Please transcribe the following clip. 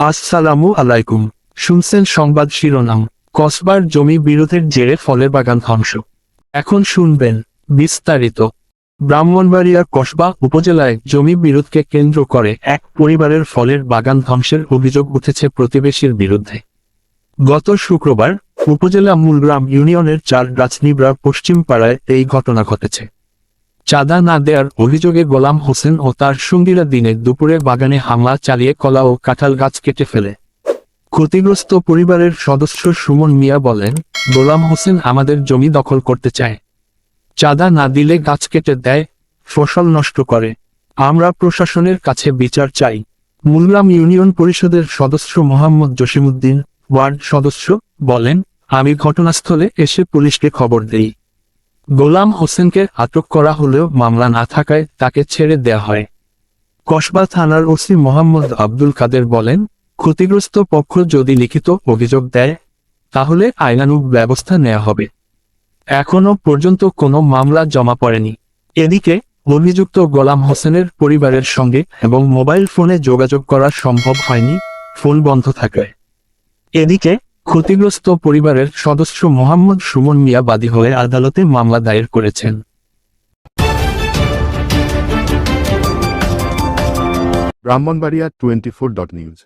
আসসালামু আলাইকুম। শুনছেন সংবাদ শিরোনাম। কসবার জমি বিরোধের জেরে ফলের বাগান ধ্বংস। এখন শুনবেন বিস্তারিত। ব্রাহ্মণবাড়িয়ার কসবা উপজেলায় জমি বিরোধকে কেন্দ্র করে এক পরিবারের ফলের বাগান ধ্বংসের অভিযোগ উঠেছে প্রতিবেশীর বিরুদ্ধে। গত শুক্রবার উপজেলা মূলগ্রাম ইউনিয়নের 4 গাছনিবড়া পশ্চিম পাড়ায় এই ঘটনা ঘটেছে। চাঁদা না দেওয়ার অভিযোগে গোলাম হোসেন ও তার সঙ্গীরা দিনের দুপুরে বাগানে হামলা চালিয়ে কলা ও কাঁঠাল গাছ কেটে ফেলে। ক্ষতিগ্রস্ত পরিবারের সদস্য সুমন মিয়া বলেন, গোলাম হোসেন আমাদের জমি দখল করতে চায়, চাঁদা না দিলে গাছ কেটে দেয়, ফসল নষ্ট করে। আমরা প্রশাসনের কাছে বিচার চাই। মূলগ্রাম ইউনিয়ন পরিষদের সদস্য মোহাম্মদ জসিমউদ্দিন, ওয়ার্ড সদস্য, বলেন, আমি ঘটনাস্থলে এসে পুলিশকে খবর দেই। গোলাম হোসেনকে আটক করা হলেও মামলা না থাকায় তাকে ছেড়ে দেয়া হয়। কসবা থানার ওসি মোহাম্মদ আব্দুল কাদের বলেন, ক্ষতিগ্রস্ত পক্ষ যদি লিখিত অভিযোগ দেয় তাহলে আইনানুগ ব্যবস্থা নেওয়া হবে। এখনো পর্যন্ত কোনো মামলা জমা পড়েনি। এদিকে অভিযুক্ত গোলাম হোসেনের পরিবারের সঙ্গে এবং মোবাইল ফোনে যোগাযোগ করা সম্ভব হয়নি, ফোন বন্ধ থাকায়। এদিকে ক্ষতিগ্রস্ত পরিবারের সদস্য মোহাম্মদ সুমন মিয়া বাদী হয়ে আদালতে মামলা দায়ের করেছেন। ব্রাহ্মণবাড়িয়া 24.নিউজ।